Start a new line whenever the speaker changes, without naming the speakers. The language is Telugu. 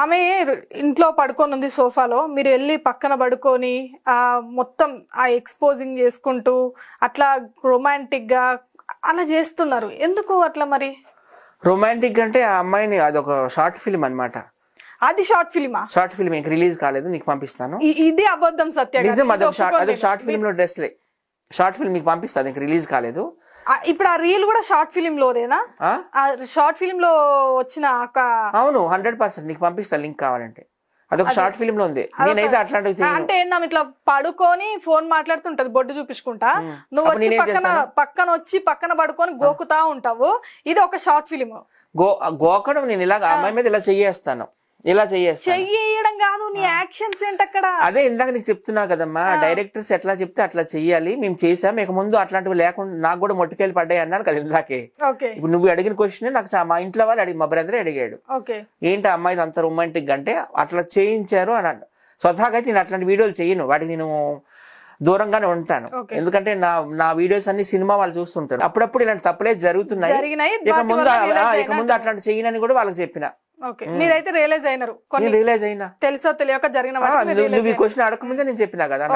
ఆమె ఇంట్లో పడుకొని ఉంది సోఫాలో, మీరు వెళ్ళి పక్కన పడుకొని మొత్తం ఆ ఎక్స్పోజింగ్ చేసుకుంటూ అట్లా రొమాంటిక్ గా అలా చేస్తున్నారు, ఎందుకు అట్లా? మరి
రొమాంటిక్ అంటే ఆ అమ్మాయిని అదొక షార్ట్ ఫిల్మ్ అన్నమాట.
అది షార్ట్ ఫిల్మా?
షార్ట్ ఫిల్మ్ ఇంకా రిలీజ్ కాలేదు, నీకు పంపిస్తాను.
ఇది అబద్ధం సత్య.
నిజం, అదొక షార్ట్ ఫిల్మ్ లో డ్రెస్లే. షార్ట్ ఫిల్మ్ మీకు పంపిస్తాను, ఇంకా రిలీజ్ కాలేదు.
ఇప్పుడు ఆ రీల్ కూడా షార్ట్ ఫిల్మ్ లోనేనా? షార్ట్ ఫిల్మ్ లో వచ్చిన
అవును 100% నీకు పంపిస్తా, లింక్ కావాలంటే. అదొక షార్ట్ ఫిల్మ్ లో ఉంది. నేనైతే అట్లాంటివి
అంటే ఏంటన్నా ఇట్లా పడుకొని ఫోన్ మాట్లాడుతుంటది బొడ్డు చూపించుకుంటా, నువ్వు వచ్చి పక్కన పడుకొని గోకుతా ఉంటావు. ఇది ఒక షార్ట్ ఫిల్మ్.
గోకడం నేను ఇలా అమ్మాయి మీద ఇలా చెయ్యేస్తాను, ఇలా
చెయ్యడం కాదు, నీ యాక్షన్స్ ఏంటి అక్కడ?
అదే ఇందాక నీకు చెప్తున్నా కదమ్మా, డైరెక్టర్స్ ఎట్లా చెప్తే అట్లా చెయ్యాలి, మేము చేసాం. ఇక ముందు అట్లాంటివి లేకుండా నాకు కూడా మొట్టుకెళ్ళి పడ్డాయి అన్నాను కదా ఇందాకే. ఇప్పుడు నువ్వు అడిగిన క్వశ్చన్ నాకు మా ఇంట్లో వాళ్ళు మా బ్రదర్ అడిగాడు, ఏంటి అమ్మాయి అంత రొమాంటిక్ అంటే అట్లా చేయించారు అని. స్వతహాగా అయితే నేను అట్లాంటి వీడియోలు చేయను, వాటికి నేను దూరంగానే ఉంటాను. ఎందుకంటే నా వీడియోస్ అన్ని సినిమా వాళ్ళు చూస్తుంటారు. అప్పుడప్పుడు ఇలాంటి తప్పులే జరుగుతున్నాయి, ఇక ముందు అట్లాంటి చేయనని కూడా వాళ్ళకి చెప్పిన.
మీరైతే రియలైజ్ అయినారు,
రియలైజ్ అయినా
తెలుసో తెలియక జరిగిన.
నువ్వు ఈ క్వశ్చన్ అడగకముందే నేను చెప్పినా కదా.